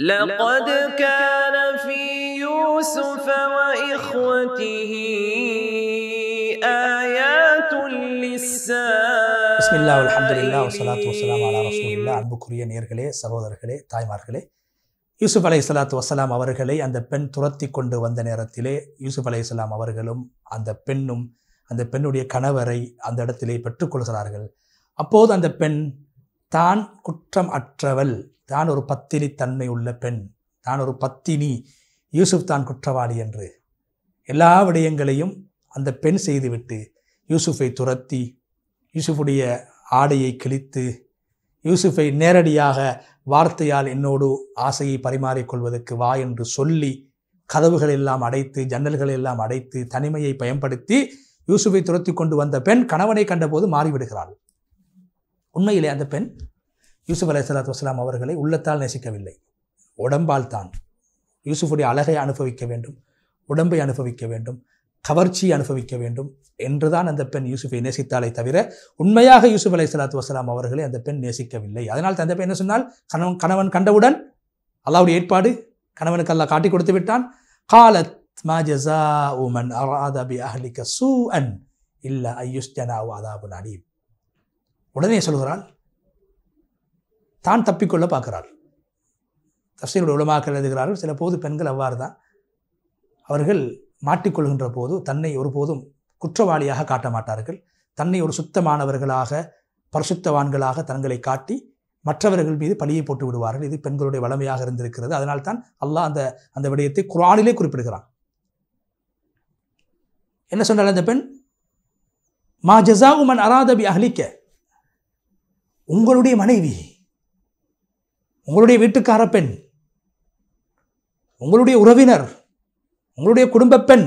لقد كان في يوسف وإخوته آيات للسائلين. بسم الله والحمد لله والصلاة والسلام على رسول الله. அன்புக்குரிய நேயர்களே, சகோதரர்களே, தாய்மார்களே, யூசுப் அலைஹிஸ்ஸலாத்து வஸ்ஸலாம் அவர்களை அந்த பெண் துரத்தி கொண்டு வந்த நேரத்திலே யூசுப் அலைஹிஸ்ஸலாம் அவர்களும் அந்த பெண்ணும் அந்த பெண்ணுடைய கணவரை அந்த இடத்திலே பெற்றுக்கொள்கிறார்கள். அப்போது அந்த பெண் தான் குற்றம் அற்றவள், தான் ஒரு பத்தினி தன்மை உள்ள பெண், தான் ஒரு பத்தினி, யூசுப் தான் குற்றவாளி என்று எல்லா விடயங்களையும் அந்த பெண் செய்துவிட்டு யூசுஃபை துரத்தி யூசுஃபுடைய ஆடையை கிழித்து யூசுஃபை நேரடியாக வார்த்தையால் என்னோடு ஆசையை பரிமாறிக்கொள்வதற்கு வா என்று சொல்லி கதவுகள் எல்லாம் அடைத்து ஜன்னல்கள் எல்லாம் அடைத்து தனிமையை பயன்படுத்தி யூசுஃபை துரத்தி கொண்டு வந்த பெண் கணவனை கண்டபோது மாறிவிடுகிறாள். உண்மையிலே அந்த பெண் யூசுப் அலைஹிஸ்ஸலாத்து வஸ்ஸலாம் அவர்களை உள்ளத்தால் நேசிக்கவில்லை, உடம்பால் தான். யூசுஃபுடைய அழகை அனுபவிக்க வேண்டும், உடம்பை அனுபவிக்க வேண்டும், கவர்ச்சியை அனுபவிக்க வேண்டும் என்றுதான் அந்த பெண் யூசுஃபை நேசித்தாலே தவிர உண்மையாக யூசுப் அலைஹிஸ்ஸலாத்து வஸ்ஸலாம் அவர்களை அந்த பெண் நேசிக்கவில்லை. அதனால் அந்த பெண் என்ன சொன்னால், கணவன் கண்டவுடன் அல்லாஹ்வுடைய ஏற்பாடு, கணவனுக்கு அல்லாஹ் காட்டி கொடுத்து விட்டான். காலத் மா ஜஸாஉ மன் அராத பி அஹ்லிக சூஅன் இல்லா அய்யுஸ்ஜனா வ அதாபுன் அலீம். உடனே சொல்கிறாள், தான் தப்பிக்கொள்ள பார்க்கிறாள். தஃசீருடைய உலமாக்கள் எழுதுகிறார்கள், சில போது பெண்கள் அவ்வாறு தான், அவர்கள் மாட்டிக்கொள்கின்ற போது தன்னை ஒருபோதும் குற்றவாளியாக காட்ட மாட்டார்கள். தன்னை ஒரு சுத்தமானவர்களாக பரிசுத்தவான்களாக தங்களை காட்டி மற்றவர்கள் மீது பழியை போட்டு விடுவார்கள். இது பெண்களுடைய வளமையாக இருந்திருக்கிறது. அதனால் தான் அல்லாஹ் அந்த விடயத்தை குர்ஆனிலே குறிப்பிடுகிறான். என்ன சொன்னால் அந்த பெண், மா ஜஸாஉ மன் அராத பி அஹ்லிக, உங்களுடைய மனைவி, உங்களுடைய வீட்டுக்கார பெண், உங்களுடைய உறவினர், உங்களுடைய குடும்ப பெண்,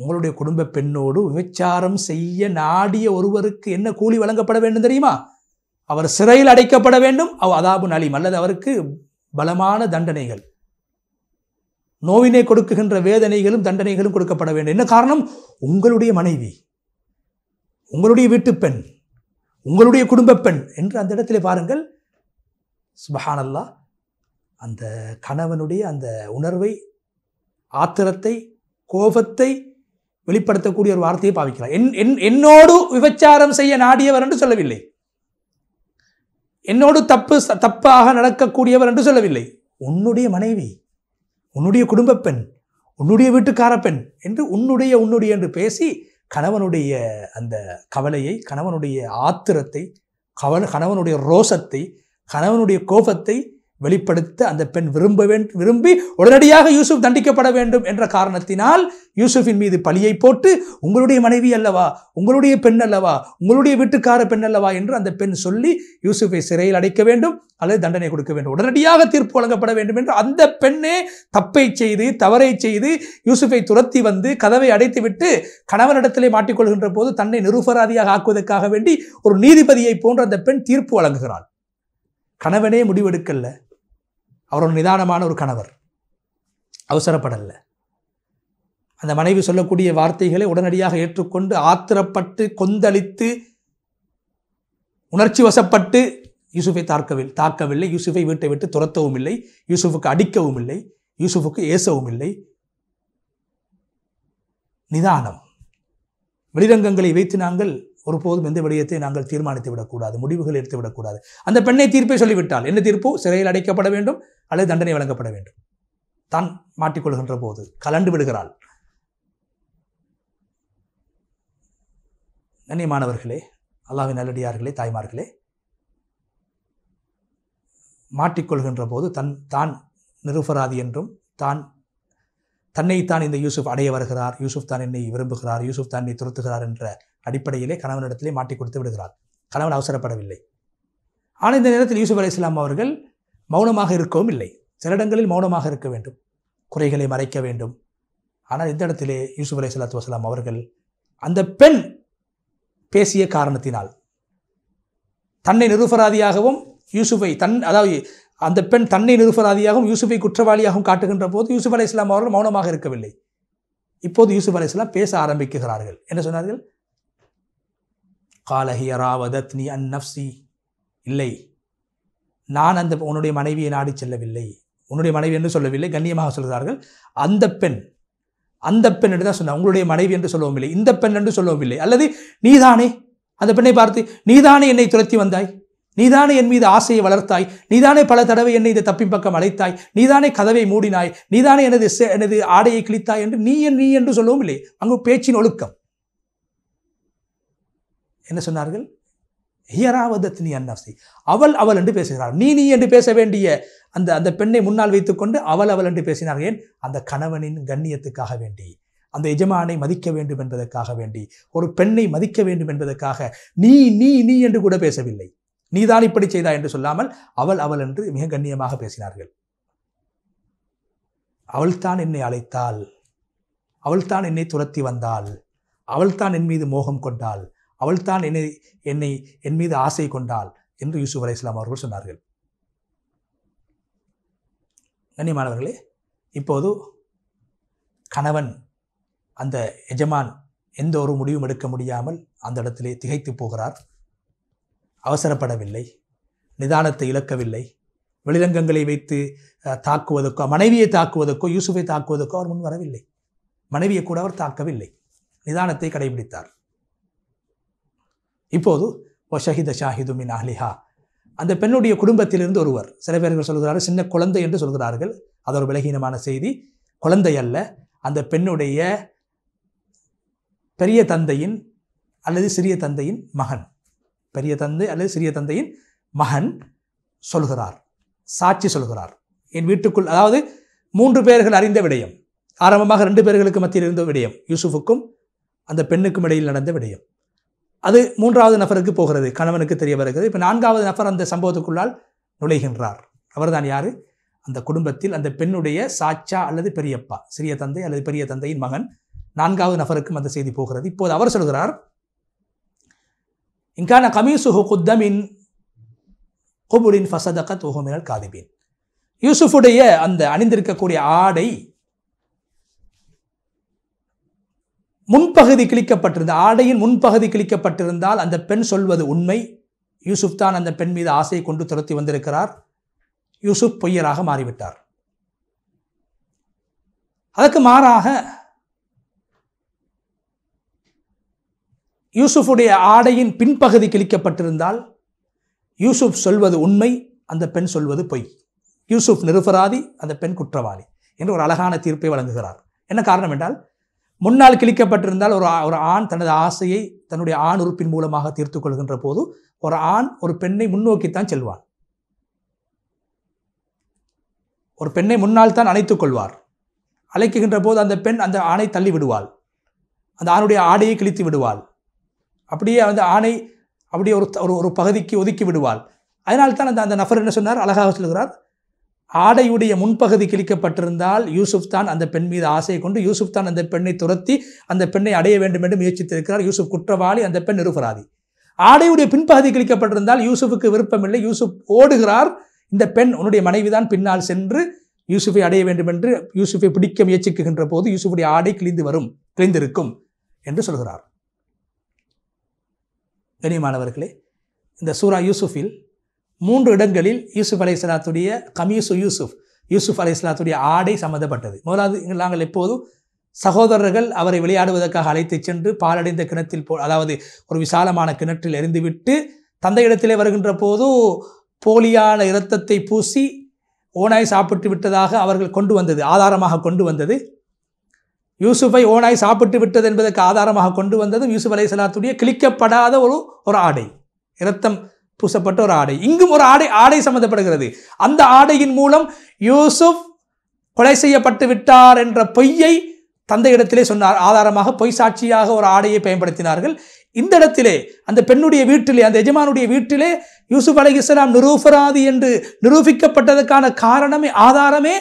உங்களுடைய குடும்ப பெண்ணோடு விபச்சாரம் செய்ய நாடிய ஒருவருக்கு என்ன கூலி வழங்கப்பட வேண்டும் தெரியுமா? அவர் சிறையில் அடைக்கப்பட வேண்டும், அதாபுன் அலீம், அல்லது அவருக்கு பலமான தண்டனைகள், நோவினை கொடுக்குகின்ற வேதனைகளும் தண்டனைகளும் கொடுக்கப்பட வேண்டும். என்ன காரணம்? உங்களுடைய மனைவி, உங்களுடைய வீட்டு பெண், உங்களுடைய குடும்ப பெண் என்று அந்த இடத்திலே பாருங்கள். சுப்ஹானல்லாஹ், அந்த கணவனுடைய அந்த உணர்வை, ஆத்திரத்தை, கோபத்தை வெளிப்படுத்தக்கூடிய ஒரு வார்த்தையை பாவிக்கிறார். என்னோடு விபச்சாரம் செய்ய நாடியவர் என்று சொல்லவில்லை, என்னோடு தப்பாக நடக்கக்கூடியவர் என்று சொல்லவில்லை, உன்னுடைய மனைவி, உன்னுடைய குடும்ப பெண், உன்னுடைய வீட்டுக்கார பெண் என்று உன்னுடைய என்று பேசி கணவனுடைய அந்த கவலையை, கணவனுடைய ஆத்திரத்தை, கணவனுடைய ரோசத்தை, கணவனுடைய கோபத்தை வெளிப்படுத்த அந்த பெண் விரும்பி உடனடியாக யூசுப் தண்டிக்கப்பட வேண்டும் என்ற காரணத்தினால் யூசுஃபின் மீது பழியை போட்டு, உங்களுடைய மனைவி அல்லவா, உங்களுடைய பெண் அல்லவா, உங்களுடைய வீட்டுக்கார பெண் அல்லவா என்று அந்த பெண் சொல்லி யூசுஃபை சிறையில் அடைக்க வேண்டும் அல்லது தண்டனை கொடுக்க வேண்டும், உடனடியாக தீர்ப்பு வழங்கப்பட வேண்டும் என்று அந்த பெண்ணே தப்பை செய்து, தவறை செய்து யூசுஃபை துரத்தி வந்து கதவை அடைத்து விட்டு கணவனிடத்திலே மாட்டிக்கொள்கின்ற போது தன்னை நிரபராதியாக ஆக்குவதற்காக வேண்டி ஒரு நீதிபதியை போன்ற அந்த பெண் தீர்ப்பு வழங்குகிறாள். கணவனே முடிவெடுக்கல்ல, அவர் ஒரு நிதானமான ஒரு கணவர், அவசரப்படல்ல. அந்த மனைவி சொல்லக்கூடிய வார்த்தைகளை உடனடியாக ஏற்றுக்கொண்டு ஆத்திரப்பட்டு கொந்தளித்து உணர்ச்சி வசப்பட்டு யூசுஃபை தாக்கவில்லை, யூசுஃபை வீட்டை விட்டு துரத்தவும் இல்லை, யூசுஃபுக்கு அடிக்கவும் இல்லை, யூசுஃபுக்கு ஏசவும் இல்லை. நிதானம். வெளிரங்கங்களை வைத்து நாங்கள் ஒருபோதும் எந்த விடயத்தை நாங்கள் தீர்மானித்து விடக்கூடாது, முடிவுகள் எடுத்து விடக்கூடாது. அந்த பெண்ணை தீர்ப்பை சொல்லிவிட்டால் என்ன தீர்ப்பு? சிறையில் அடைக்கப்பட வேண்டும் அல்லது தண்டனை வழங்கப்பட வேண்டும். தான் மாட்டிக்கொள்கின்ற போது கலண்டு விடுகிறாள். கண்ணியமானவர்களே, அல்லாஹ்வின் நல்லடியார்களே, தாய்மார்களே, மாட்டிக்கொள்கின்ற போது தான் நிரபராதி என்றும் தன்னைத்தான் இந்த யூசுப் அடைய வருகிறார், யூசுப் தான் என்னை விரும்புகிறார், யூசுப் தான் என்னை துரத்துகிறார் என்ற அடிப்படையிலே கணவனிடத்திலே மாட்டி கொடுத்து விடுகிறார். கணவன் அவசரப்படவில்லை. ஆனால் இந்த நேரத்தில் யூசுப் அலைஹிஸ்ஸலாம் அவர்கள் மௌனமாக இருக்கவும் இல்லை. சில இடங்களில் மௌனமாக இருக்க வேண்டும், குறைகளை மறைக்க வேண்டும். ஆனால் இந்த இடத்திலே யூசுப் அலைஹிஸ்ஸலாத்து வஸ்ஸலாம் அவர்கள் அந்த பெண் பேசிய காரணத்தினால் தன்னை நிரபராதியாகவும் யூசுஃபை அதாவது அந்த பெண் தன்னை நிரபராதியாகவும் யூசுஃபை குற்றவாளியாகவும் காட்டுகின்ற போது யூசுப் அலைஹிஸ்ஸலாம் அவர்கள் மௌனமாக இருக்கவில்லை. இப்போது யூசுப் அலைஹிஸ்ஸலாம் பேச ஆரம்பிக்கிறார்கள். என்ன சொன்னார்கள்? கால ஹிய ராவதத்னி அன் நஃப்ஸி, இல்லை, நான் அந்த உன்னுடைய மனைவியை நாடி செல்லவில்லை, உன்னுடைய மனைவி என்று சொல்லவில்லை, கண்ணியமாக சொல்கிறார்கள். அந்த பெண் என்று தான் சொன்னார். உங்களுடைய மனைவி என்று சொல்லவும் இல்லை, இந்த பெண் என்று சொல்லவும் இல்லை. அல்லது நீதானே அந்த பெண்ணை பார்த்து, நீதானே என்னை துரத்தி வந்தாய், நீதானே என் மீது ஆசையை வளர்த்தாய், நீதானே பல தடவை என்னை இந்த தப்பின் பக்கம் அழைத்தாய், நீதானே கதவை மூடினாய், நீதானே எனது ஆடையை கிழித்தாய் என்று நீ என்று சொல்லவும் இல்லை. அங்கு பேச்சின் ஒழுக்கம். என்ன சொன்னார்கள்? ஹியராவதத்னி அன்னஃப்ஸி, அவள் என்று பேசுகிறார். நீ என்று பேச வேண்டிய அந்த பெண்ணை முன்னால் வைத்துக்கொண்டு அவள் என்று பேசினார்கள். ஏன்? அந்த கணவனின் கண்ணியத்துக்காக வேண்டி, அந்த எஜமானை மதிக்க வேண்டும் என்பதற்காக வேண்டி, ஒரு பெண்ணை மதிக்க வேண்டும் என்பதற்காக நீ என்று கூட பேசவில்லை. நீதான் இப்படி செய்தா என்று சொல்லாமல் அவள் என்று மிக கண்ணியமாக பேசினார்கள். அவள்தான் என்னை அழைத்தாள், அவள்தான் என்னை துரத்தி வந்தாள், அவள்தான் என் மீது மோகம் கொண்டாள், அவள்தான் என் மீது ஆசை கொண்டாள் என்று யூசுப் அலைஹிஸ்ஸலாம் அவர்கள் சொன்னார்கள். கண்ணியமானவர்களே, இப்போது கணவன் அந்த எஜமான் எந்த ஒரு முடிவும் எடுக்க முடியாமல் அந்த இடத்திலே திகைத்து போகிறார். அவசரப்படவில்லை, நிதானத்தை இழக்கவில்லை. வெளிரங்கங்களை வைத்து தாக்குவதற்கோ, மனைவியை தாக்குவதற்கோ, யூசுஃபை தாக்குவதற்கோ அவர் முன் வரவில்லை. மனைவியை கூட அவர் தாக்கவில்லை, நிதானத்தை கடைபிடித்தார். இப்போது வஷஹித ஷாஹிது மின் அஹ்லிஹா, அந்த பெண்ணுடைய குடும்பத்திலிருந்து ஒருவர், சில பேர்கள் சொல்கிறார்கள் சின்ன குழந்தை என்று சொல்கிறார்கள். அது ஒரு விலகீனமான செய்தி. குழந்தை அல்ல, அந்த பெண்ணுடைய பெரிய தந்தையின் அல்லது சிறிய தந்தையின் மகன், பெரிய தந்தை அல்லது சிறிய தந்தையின் மகன் சொல்கிறார், சாட்சி சொல்கிறார். என் வீட்டுக்குள், அதாவது 3 பேர்கள் அறிந்த விடயம், ஆரம்பமாக 2 பேர்களுக்கு மத்தியில் இருந்த விடயம், யூசுஃபுக்கும் அந்த பெண்ணுக்கும் இடையில் நடந்த விடயம். அது 3வது நபருக்கு போகிறது, கணவனுக்கு தெரிய வருகிறது. இப்போ 4வது நபர் அந்த சம்பவத்துக்குள்ளால் நுழைகின்றார். அவர்தான் யாரு? அந்த குடும்பத்தில் அந்த பெண்ணுடைய சாச்சா அல்லது பெரியப்பா, சிறிய தந்தை அல்லது பெரிய தந்தையின் மகன். 4வது நபருக்கும் அந்த செய்தி போகிறது. இப்போது அவர் சொல்கிறார், இன்கான கமீசுஹு குத்த மின் குபுலின் ஃபஸதகத் வஹுவ மினல் காதிபீன். யூசுஃபுடைய அந்த அணிந்திருக்கக்கூடிய ஆடை முன்பகுதி கிழிக்கப்பட்டிருந்த, ஆடையின் முன்பகுதி கிழிக்கப்பட்டிருந்தால் அந்த பெண் சொல்வது உண்மை. யூசுப் தான் அந்த பெண் மீது ஆசையை கொண்டு துரத்தி வந்திருக்கிறார். யூசுப் பொய்யராக மாறிவிட்டார். அதற்கு மாறாக யூசுஃபுடைய ஆடையின் பின்பகுதி கிழிக்கப்பட்டிருந்தால் யூசுப் சொல்வது உண்மை, அந்த பெண் சொல்வது பொய். யூசுப் நிரபராதி, அந்த பெண் குற்றவாளி என்று ஒரு அழகான தீர்ப்பை வழங்குகிறார். என்ன காரணம் என்றால், முன்னால் கிழிக்கப்பட்டிருந்தால் ஒரு ஆண் தனது ஆசையை தன்னுடைய ஆண் உறுப்பின் மூலமாக தீர்த்து கொள்கின்ற போது ஒரு ஆண் ஒரு பெண்ணை முன்னோக்கித்தான் செல்வான். ஒரு பெண்ணை முன்னால் தான் அணைத்துக் கொள்வார். அழைக்குகின்ற போது அந்த பெண் அந்த ஆணை தள்ளி விடுவாள், அந்த ஆணுடைய ஆடையை கிழித்து விடுவாள், அப்படியே அந்த ஆணை அப்படியே ஒரு பகுதிக்கு ஒதுக்கி விடுவாள். அதனால்தான் அந்த நபர் என்ன சொன்னார், அழகாக சொல்கிறார், ஆடையுடைய முன்பகுதி கிழிக்கப்பட்டிருந்தால் யூசுப் தான் அந்த பெண் மீது ஆசையை கொண்டு யூசுப் தான் அந்த பெண்ணை துரத்தி அந்த பெண்ணை அடைய வேண்டும் என்று முயற்சித்திருக்கிறார். யூசுப் குற்றவாளி, அந்த பெண் நிரபராதி. ஆடையுடைய பின்பகுதி கிழிக்கப்பட்டிருந்தால் யூசுஃபுக்கு விருப்பமில்லை, யூசுப் ஓடுகிறார். இந்த பெண் உன்னுடைய மனைவிதான் பின்னால் சென்று யூசுஃபை அடைய வேண்டும் என்று யூசுஃபை பிடிக்க முயற்சிக்கின்ற போது யூசுஃபுடைய ஆடை கிழிந்திருக்கும் என்று சொல்கிறார். கண்ணியமானவர்களே, இந்த சூரா யூசுஃபில் 3 இடங்களில் யூசுப் அலைஹிஸ்ஸலாத்துடைய கமீசு யூசுப் அலைஹிஸ்ஸலாத்துடைய ஆடை சம்மந்தப்பட்டது. முதலாவது, நாங்கள் எப்போதும் சகோதரர்கள் அவரை விளையாடுவதற்காக அழைத்து சென்று பாலடைந்த கிணற்றில் அதாவது ஒரு விசாலமான கிணற்றில் எறிந்துவிட்டு தந்தையிடத்திலே வருகின்ற போது போலியான இரத்தத்தை பூசி ஓனாய் சாப்பிட்டு விட்டதாக அவர்கள் கொண்டு வந்தது, ஆதாரமாக கொண்டு வந்தது. யூசுஃபை ஓனாய் சாப்பிட்டு விட்டது என்பதற்கு ஆதாரமாக கொண்டு வந்தது யூசுப் அலைஹிஸ்ஸலாத்துடைய கிழிக்கப்படாத ஒரு ஆடை, இரத்தம் பூசப்பட்ட ஒரு ஆடை. இங்கும் ஒரு ஆடை சம்பந்தப்படுகிறது. அந்த ஆடையின் மூலம் யூசுப் கொலை செய்யப்பட்டு விட்டார் என்ற பொய்யை தந்தையிடத்திலே சொன்னார். ஆதாரமாக பொய் சாட்சியாக ஒரு ஆடையை பயன்படுத்தினார்கள். இந்த இடத்திலே அந்த பெண்ணுடைய வீட்டிலே, அந்த எஜமானுடைய வீட்டிலே யூசுப் அலைஹிஸ்ஸலாம் நிரூபராதி என்று நிரூபிக்கப்பட்டதற்கான காரணமே, ஆதாரமே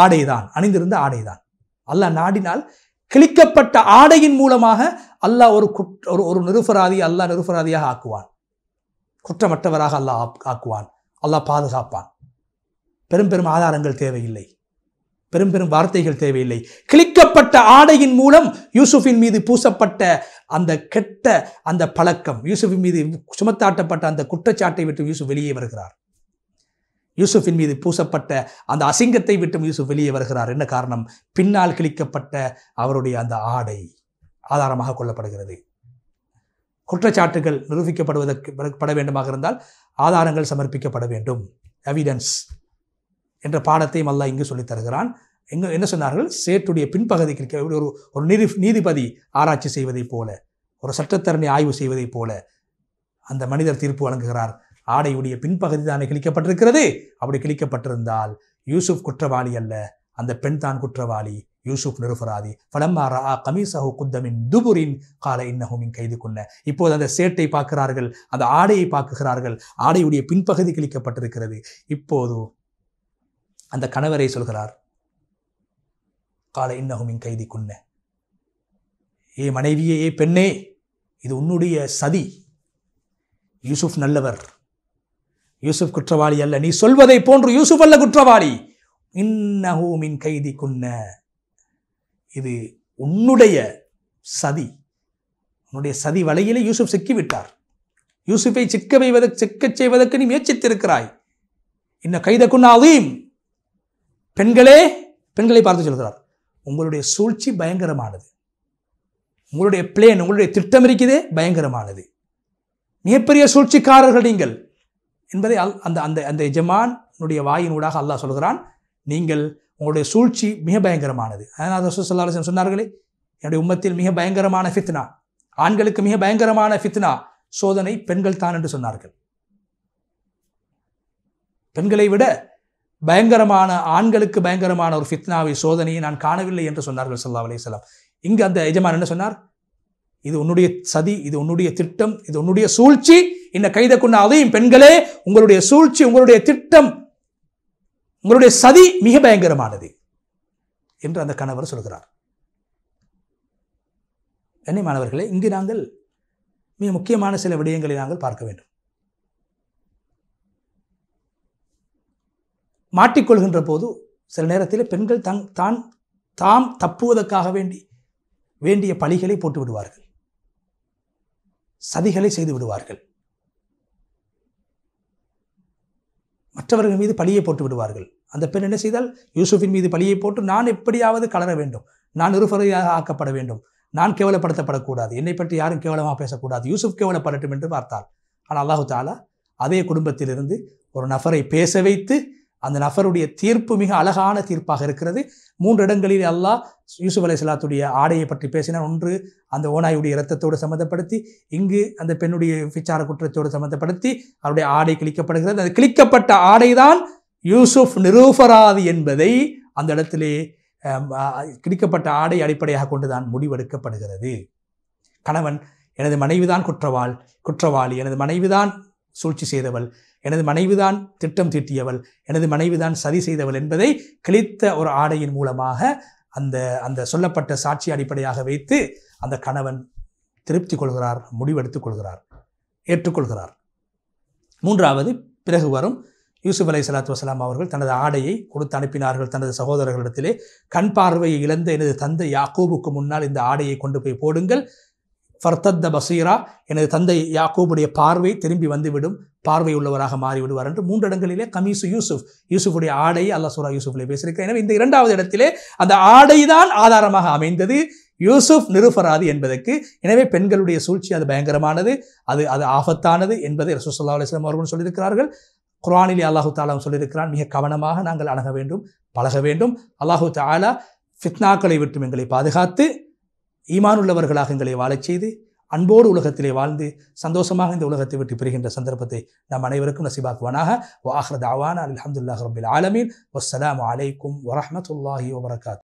ஆடைதான், அணிந்திருந்த ஆடைதான். அல்லாஹ் நாடினால் கிழிக்கப்பட்ட ஆடையின் மூலமாக அல்லாஹ் ஒரு நிரபராதி, அல்லாஹ் நிரபராதியாக ஆக்குவான், குற்றமற்றவராக அல்லாஹ் ஆக்குவான், அல்லாஹ் பாதுகாப்பான். பெரும் ஆதாரங்கள் தேவையில்லை, பெரும் வார்த்தைகள் தேவையில்லை. கிழிக்கப்பட்ட ஆடையின் மூலம் யூசுஃபின் மீது பூசப்பட்ட அந்த கெட்ட அந்த பழக்கம், யூசுஃபின் மீது சுமத்தாட்டப்பட்ட அந்த குற்றச்சாட்டை விட்டு யூசுப் வெளியே வருகிறார். யூசுஃபின் மீது பூசப்பட்ட அந்த அசிங்கத்தை விட்டும் யூசுப் வெளியே வருகிறார். என்ன காரணம்? பின்னால் கிழிக்கப்பட்ட அவருடைய அந்த ஆடை ஆதாரமாக கொள்ளப்படுகிறது. குற்றச்சாட்டுகள் நிரூபிக்கப்படுவதற்கு வேண்டுமாக இருந்தால் ஆதாரங்கள் சமர்ப்பிக்கப்பட வேண்டும். எவிடன்ஸ் என்ற பாடத்தையும் அல்லாஹ் இங்கு சொல்லித் தருகிறான். எங்கே என்ன சொன்னார்கள்? சேற்றுடைய பின்பகுதி கிழிக்க ஒரு நீதிபதி ஆராய்ச்சி செய்வதைப் போல, ஒரு சட்டத்தரணி ஆய்வு செய்வதைப் போல அந்த மனிதர் தீர்ப்பு வழங்குகிறார். ஆடையுடைய பின்பகுதி தானே கிழிக்கப்பட்டிருக்கிறது. அப்படி கிழிக்கப்பட்டிருந்தால் யூசுப் குற்றவாளி அல்ல, அந்த பெண் தான் குற்றவாளி. யூசுப் நிரபராதி. ஃபலம்மா ரஆ கமீஸஹு குத்த மின் துபுரின் கால இன்னஹு மின் கைதுகுன்ன. இப்போது அந்த சேட்டை பார்க்கிறார்கள், அந்த ஆடையை பார்க்கிறார்கள். ஆடையுடைய பின்பகுதி கிழிக்கப்பட்டிருக்கிறது. இப்போது அந்த கணவரை சொல்கிறார், கால இன்னஹு மின் கைதுகுன்ன, ஏ மனைவியே, ஏ பெண்ணே, இது உன்னுடைய சதி. யூசுப் நல்லவர், யூசுப் குற்றவாளி அல்ல. நீ சொல்வதை போன்று யூசுப் அல்ல குற்றவாளி. இன்னஹு மின் கைதிகுன்ன, இது உன்னுடைய சதி. உன்னுடைய சதி வலையிலே யூசுப் சிக்கிவிட்டார். யூசுஃபை சிக்கச் செய்வதற்கு நீ முயற்சித்திருக்கிறாய். இன்ன கைதகுன்ன அதீம். பெண்களை பார்த்து சொல்கிறார், உங்களுடைய சூழ்ச்சி பயங்கரமானது. உங்களுடைய பிளேன், உங்களுடைய திட்டம் இருக்குதே பயங்கரமானது. மிகப்பெரிய சூழ்ச்சிக்காரர்கள் நீங்கள் என்பதை அந்த அந்த அந்த எஜமானுடைய வாயினூடாக அல்லாஹ் சொல்கிறான். நீங்கள் உங்களுடைய சூழ்ச்சி மிக பயங்கரமானது. அதனால் ரசூல் ஸல்லல்லாஹு அலைஹி வஸல்லம் சொன்னார்களே, என்னுடைய உம்மத்தில் மிக பயங்கரமான ஃபித்னா, ஆண்களுக்கு மிக பயங்கரமான ஃபித்னா சோதனை பெண்கள் தான் என்று சொன்னார்கள். பெண்களை விட பயங்கரமான, ஆண்களுக்கு பயங்கரமான ஒரு ஃபித்னாவை, சோதனையை நான் காணவில்லை என்று சொன்னார்கள் ஸல்லல்லாஹு அலைஹி வஸல்லம். இங்கு அந்த எஜமான் என்ன சொன்னார்? இது உன்னுடைய சதி, இது உன்னுடைய திட்டம், இது உன்னுடைய சூழ்ச்சி. இன்ன கைதகுன்ன அதீம். பெண்களே, உங்களுடைய சூழ்ச்சி, உங்களுடைய திட்டம், உங்களுடைய சதி மிக பயங்கரமானது என்று அந்த கணவர் சொல்கிறார். கண்ணியமானவர்களே, இங்கு நாங்கள் மிக முக்கியமான சில விடயங்களை நாங்கள் பார்க்க வேண்டும். மாட்டிக்கொள்கின்ற போது சில நேரத்தில் பெண்கள் தாம் தப்புவதற்காக வேண்டிய பழிகளை போட்டு விடுவார்கள், சதிகளை செய்து விடுவார்கள், மற்றவர்கள் மீது பழியை போட்டு விடுவார்கள். அந்த பெண் என்ன செய்தால், யூசுஃபின் மீது பழியை போட்டு நான் எப்படியாவது கலர வேண்டும், நான் நிருபரையாக ஆக்கப்பட வேண்டும், நான் கேவலப்படுத்தப்படக்கூடாது, என்னை பற்றி யாரும் கேவலமாக பேசக்கூடாது, யூசுப் கேவலப்படட்டும் என்று பார்த்தாள். ஆனால் அல்லாஹு தஆலா அதே குடும்பத்திலிருந்து ஒரு நபரை பேச வைத்து அந்த நபருடைய தீர்ப்பு மிக அழகான தீர்ப்பாக இருக்கிறது. 3 இடங்களில் அல்லாஹ் யூசுப் அலைஹிஸ்ஸலாத்துடைய ஆடையை பற்றி பேசினார். ஒன்று அந்த ஓநாயுடைய இரத்தத்தோடு சம்மந்தப்படுத்தி, இங்கு அந்த பெண்ணுடைய விசார குற்றத்தோடு சம்மந்தப்படுத்தி அவருடைய ஆடை கிழிக்கப்படுகிறது. அந்த கிழிக்கப்பட்ட ஆடைதான் யூசுப் நிரூபராதி என்பதை அந்த இடத்திலே கிழிக்கப்பட்ட ஆடை அடிப்படையாக கொண்டுதான் முடிவெடுக்கப்படுகிறது. கணவன், எனது மனைவிதான் குற்றவாளி, எனது மனைவிதான் சூழ்ச்சி செய்தவள், எனது மனைவிதான் திட்டம் தீட்டியவள், எனது மனைவிதான் சதி செய்தவள் என்பதை கிழித்த ஒரு ஆடையின் மூலமாக அந்த சொல்லப்பட்ட சாட்சி அடிப்படையாக வைத்து அந்த கணவன் திருப்தி கொள்கிறார், முடிவெடுத்துக் கொள்கிறார், ஏற்றுக்கொள்கிறார். 3வது பிறகு வரும் யூசுப் அலைஹிஸ்ஸலாத்து வஸலாம் அவர்கள் தனது ஆடையை கொடுத்து அனுப்பினார்கள் தனது சகோதரர்களிடத்திலே. கண் பார்வையை இழந்த எனது தந்தை யாக்கூபுக்கு முன்னால் இந்த ஆடையை கொண்டு போய் போடுங்கள். ஃபர்தத்த பசீரா, எனது தந்தை யாக்கூபுடைய பார்வை திரும்பி வந்துவிடும், பார்வை உள்ளவராக மாறிவிடுவார் என்று 3 இடங்களிலே கமீசு யூசுஃபுடைய ஆடையை அல்லாஹ் சூரா யூசுஃபிலே பேசியிருக்கிறார். எனவே இந்த 2வது இடத்திலே அந்த ஆடைதான் ஆதாரமாக அமைந்தது யூசுப் நிரபராதி என்பதற்கு. எனவே பெண்களுடைய சூழ்ச்சி அது பயங்கரமானது, அது ஆபத்தானது என்பதை ரசூல் ஸல்லல்லாஹு அலைஹி வஸல்லம் அவர்கள் சொல்லியிருக்கிறார்கள். குர்ஆனிலே அல்லாஹு தஆலா சொல்லியிருக்கிறான், மிக கவனமாக நாங்கள் அணுக வேண்டும், பழக வேண்டும். அல்லாஹு தஆலா ஃபித்னாக்களை விட்டு எங்களை பாதுகாத்து ஈமானுள்ளவர்களாக எங்களை வாழச் செய்து அன்போடு உலகத்திலே வாழ்ந்து சந்தோஷமாக இந்த உலகத்தை விட்டு பிரிகின்ற சந்தர்ப்பத்தை நாம் அனைவருக்கும் நசீபாக்குவானாக. வ ஆகிரு தஅவானா அல்ஹம்துலில்லாஹி ரப்பில் ஆலமீன். வஸ்ஸலாமு அலைக்கும் வரஹ்மத்துல்லாஹி வபரகாத்துஹு.